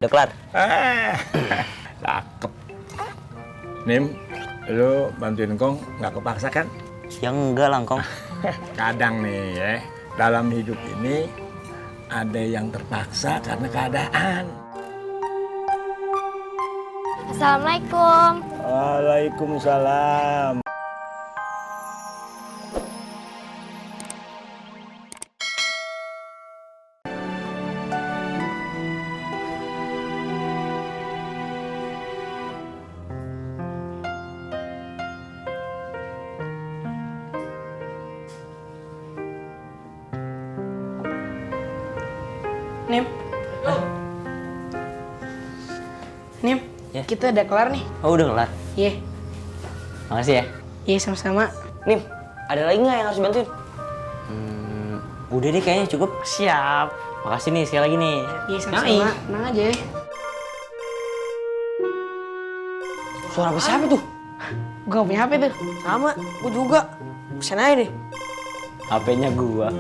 Udah kelar? Cakep. Nim, lu bantuin Kong nggak kepaksa kan? Ya enggak lah, Kong. Kadang nih ya, dalam hidup ini ada yang terpaksa karena keadaan. Assalamualaikum. Waalaikumsalam. Nim. Nim, Ya. kita udah kelar nih. Oh, udah kelar? Iya. Makasih ya. Iya, sama-sama. Nim, ada lagi nggak yang harus bantuin? Udah deh kayaknya cukup. Siap. Makasih nih sekali lagi nih. Iya, sama-sama. Tenang aja ya. Suara apa siapa tuh? Gue gak punya HP tuh. Sama, gue juga. Pesen aja deh. HP-nya gua.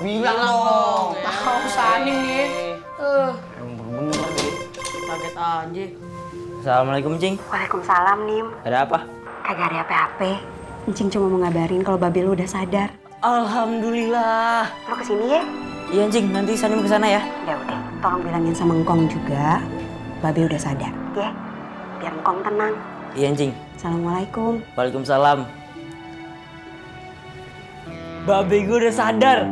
Bilang dong. Tahu Saning nih. Bener nih. Kaget aja. Assalamualaikum, Cing. Waalaikumsalam, Nim. Ada apa? Kagak ada apa-apa. Encing cuma mau ngabarin kalau Babe lu udah sadar. Alhamdulillah. Lo kesini ya? Iya, Cing. Nanti Sanim kesana ya. Udah. Tolong bilangin sama Engkong juga. Babe udah sadar, ya? Biar Engkong tenang. Iya, Cing. Assalamualaikum. Waalaikumsalam. Babe gue udah sadar.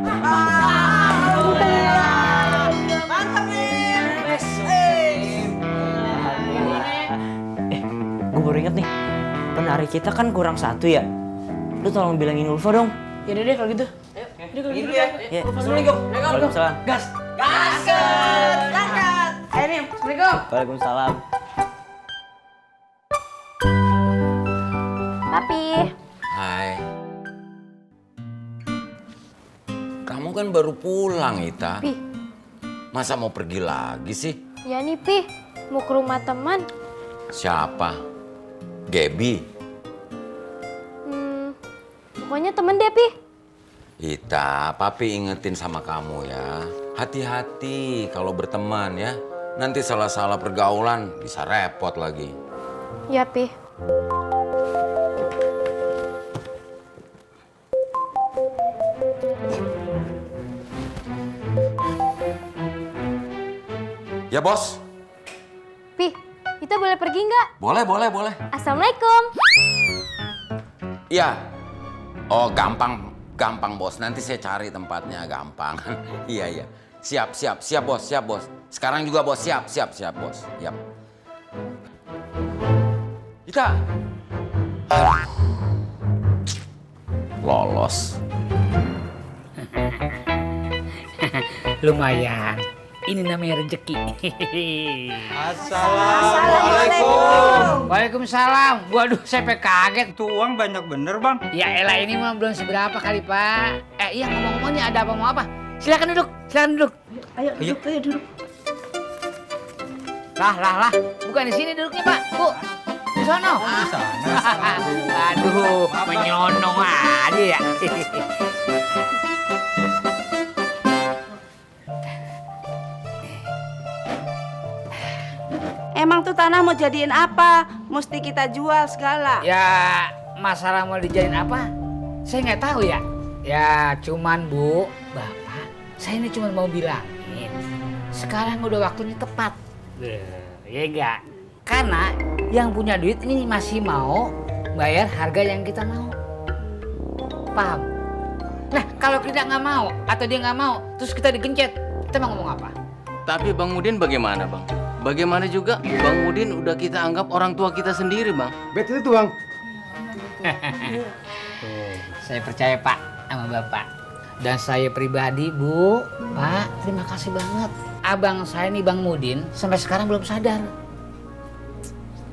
Mantap nih. Gue baru inget nih. Penari kita kan kurang satu ya. Lu tolong bilangin Ulfa dong. Ya udah deh kalau gitu. Ayo. Udah kalau gitu ya. Ya. Assalamualaikum. Waalaikumsalam. Gas. Gasket. Berangkat. Ayo Nim, Assalamualaikum. Waalaikumsalam. Papi. Hai. Kamu kan baru pulang, Ita. Pi. Masa mau pergi lagi sih? Ya nih, Pi. Mau ke rumah teman. Siapa? Gaby? Pokoknya temen deh, Pi. Ita, Papi ingetin sama kamu ya. Hati-hati kalau berteman ya. Nanti salah-salah pergaulan bisa repot lagi. Ya, Pi. Ya, Bos? Pi, kita boleh pergi nggak? Boleh. Assalamualaikum. Iya. Oh, gampang, Bos. Nanti saya cari tempatnya, gampang. Iya. Siap, Bos. Sekarang juga, Bos. Siap, Bos. Siap. Ita. Lolos. Lumayan. Ini namanya rezeki. Assalamualaikum. Waalaikumsalam. Waduh, saya kaget. Itu uang banyak bener, Bang. Ya elah, ini mah belum seberapa kali, Pak. Iya, ngomong-ngomongnya ada apa mau apa? Silakan duduk. Ayo duduk. Lah. Bukan di sini duduknya, Pak. Bu. Di sono. Aduh, menyonong aja ya. Emang tuh tanah mau jadiin apa? Mesti kita jual segala. Ya, masalah mau dijadiin apa? Saya nggak tahu ya. Ya, cuman Bu, Bapak, saya ini cuma mau bilangin. Sekarang udah waktunya tepat. Ya enggak? Karena yang punya duit ini masih mau bayar harga yang kita mau. Paham? Nah, kalau kita nggak mau atau dia nggak mau, terus kita digencet, kita mau ngomong apa? Tapi Bang Udin bagaimana, Bang? Bagaimana juga Bang Udin udah kita anggap orang tua kita sendiri, Bang. Betul itu, Bang. Saya percaya, Pak, sama Bapak. Dan saya pribadi, Bu, Pak, terima kasih banget. Abang saya nih, Bang Mudin, sampai sekarang belum sadar.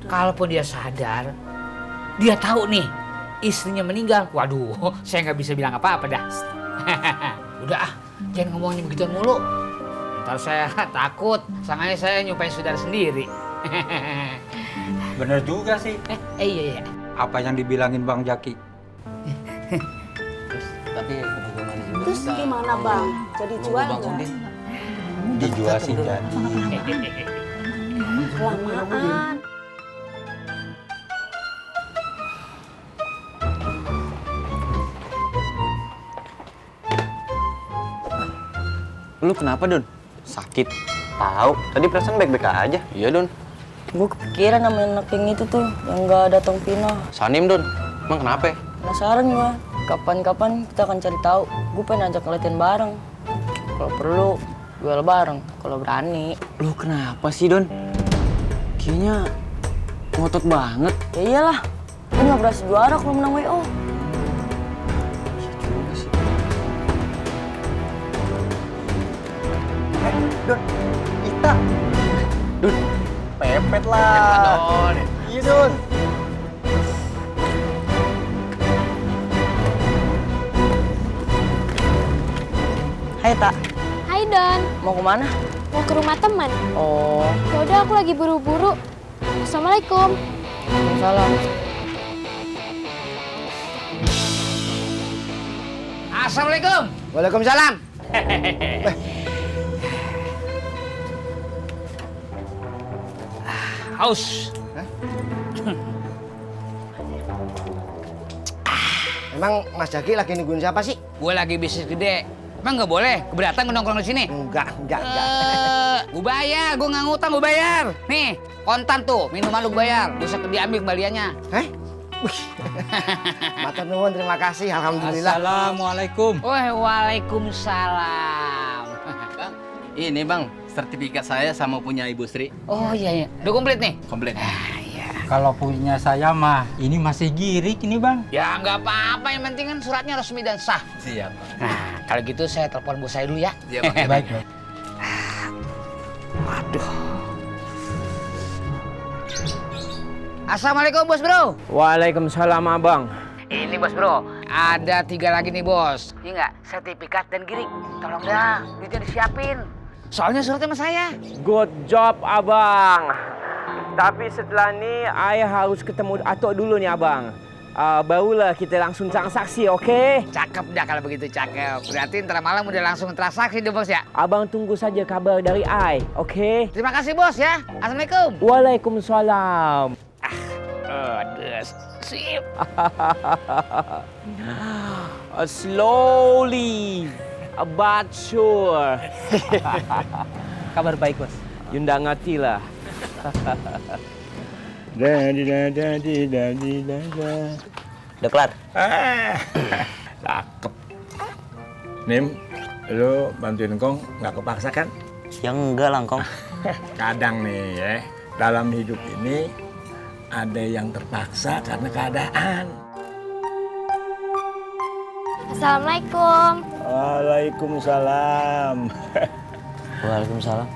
Kalaupun dia sadar, dia tahu nih istrinya meninggal. Waduh, saya nggak bisa bilang apa-apa dah. Udah jangan ngomongin begituan mulu. Ntar saya takut, sanganya saya nyumpain saudara sendiri. Bener juga sih. Iya. Apa yang dibilangin Bang Jaki? Tapi bagaimana juga Terus gimana, Bang? Jadi jual Bang nggak? Udin. Dijual sih, Jan. Kelamaan. Lu kenapa, Don? Sakit? Tahu. Tadi perasaan baik-baik aja. Iya, Don. Gue kepikiran sama anak yang itu tuh, yang gak datang Pino. Sanim, Don. Emang kenapa? Penasaran gue, kapan-kapan kita akan cari tahu. Gue pengen ajak latihan bareng. Kalau perlu, duel bareng. Kalau berani. Lu kenapa sih, Don? Kayaknya ngotot banget. Ya iyalah, gue gak berhasil juara kalau menang WO. Don, kita. Don, pepet lah. Don. Iya, Don. Hai Tak, Hai Don, mau kemana? mau ke rumah teman. Oh, Yaudah aku lagi buru-buru. Assalamualaikum. salam. Assalamualaikum. Waalaikumsalam. Haus. Emang Mas Jaki lagi nungguin siapa sih? Gue lagi bisnis gede. Emang nggak boleh keberatan nongkrong di sini? Enggak. Gue bayar, gue nggak ngutang, gue bayar. Nih, kontan tuh, minuman lu gue bayar. Bisa diambil kembaliannya. Heh? Wih. Matur nuwun, terima kasih. Alhamdulillah. Assalamualaikum. Waalaikumsalam. Bang, ini Bang, sertifikat saya sama punya Ibu Sri. Oh iya, udah komplit nih? Komplit. Kalau punya saya mah, ini masih girik ini, Bang. Ya nggak apa-apa, yang penting kan suratnya resmi dan sah. Siap, Bang. Nah, kalau gitu saya telepon bos saya dulu ya. Iya, Bang. Baik. Assalamualaikum bos bro. Waalaikumsalam abang. Ini bos bro, ada 3 lagi nih bos. Ini nggak, sertifikat dan girik. Tolong dah, duitnya disiapin. Soalnya suratnya sama saya. Good job abang. Tapi setelah ini ayah harus ketemu Atok dulu nih abang. Barulah kita langsung transaksi, oke? Cakep dah kalau begitu, cakep. Berarti ntar malam udah langsung transaksi deh bos ya. Abang tunggu saja kabar dari Ai, oke? Terima kasih bos ya. Assalamualaikum. Waalaikumsalam. Aduh, sip. Slowly, but sure. Kabar baik bos. Yunda ngerti lah. Udah kelar? Cakep. Nim, lu bantuin Kong nggak kepaksa kan? Ya enggak lah, Kong. Kadang nih ya, dalam hidup ini ada yang terpaksa karena keadaan. Assalamualaikum. Waalaikumsalam. Waalaikumsalam.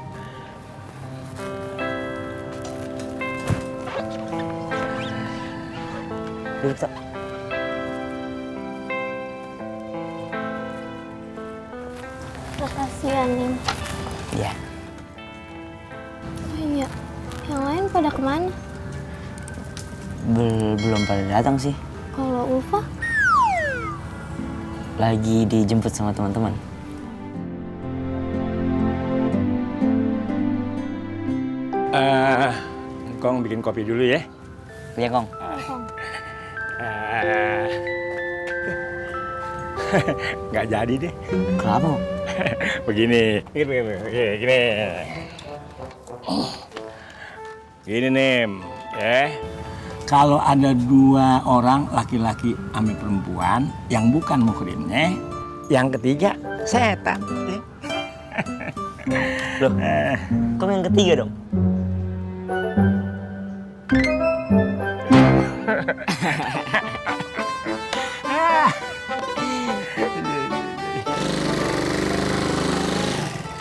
Duduk, Tak. Makasih ya, Ning. Iya. Oh iya, yang lain pada kemana? Belum pada datang sih. Kalau Ulfa? Lagi dijemput sama teman-teman. Kong bikin kopi dulu ya. Iya, Kong. Nggak jadi deh. Kenapa, Kong? Begini. Gini Nim, ya. Kalau ada 2 orang laki-laki sama perempuan yang bukan muhrimnya, yang ketiga setan. Loh, kok yang ketiga dong?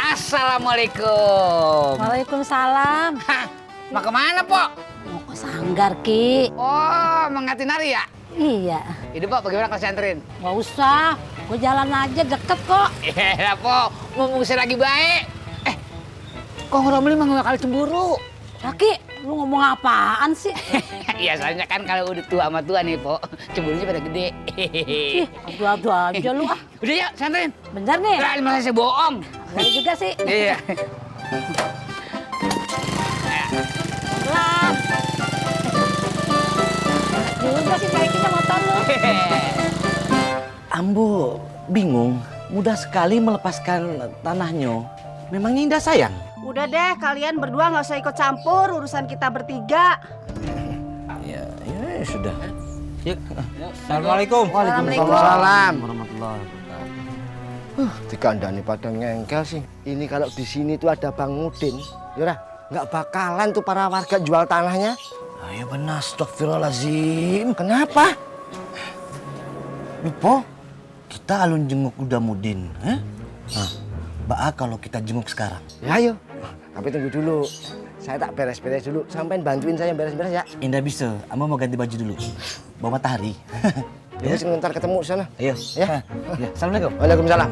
Assalamualaikum. Waalaikumsalam. Hah, mau kemana, Pok? Mau ke Sanggar, Ki. Oh, mengantin hari ya? Iya. Ini, Pok, bagaimana kalau saya anterin? Nggak usah. Gue jalan aja, deket kok. Iya, Pok. Mumpung saya lagi baik. Kong Romli mah gak kali cemburu. Laki, lu ngomong apaan sih? Iya, soalnya kan kalau udah tua sama tua nih, Pok, cemburunya pada gede. Ih, adu-adu aja lu ah. Udah ya, saya anterin. Bener nih. Lah, masa saya bohong. Boleh juga sih. Iya. Pelan. Juga sih naikinnya motor lu. Ambo bingung, mudah sekali melepaskan tanahnya. Memangnya Indah sayang? Udah deh, kalian berdua nggak usah ikut campur urusan kita bertiga. Ya sudah. Yuk. Assalamualaikum. Waalaikumsalam warahmatullahi wabarakatuh. Dikandani pada ngengkel sih. Ini kalau di sini tuh ada Bang Udin, ya nggak bakalan tuh para warga jual tanahnya. Ayo benar, astagfirullahaladzim. Kenapa? Lupa, kita alun jenguk udah Mudin. Nah, Mbak kalau kita jenguk sekarang. Ya ayo, tapi tunggu dulu. Saya tak beres-beres dulu. Sampai bantuin saya beres-beres ya. Indah bisa, Amba mau ganti baju dulu. Bawa matahari. Ya, ntar ketemu di sana. Ayo. Ya. Assalamualaikum. Waalaikumsalam.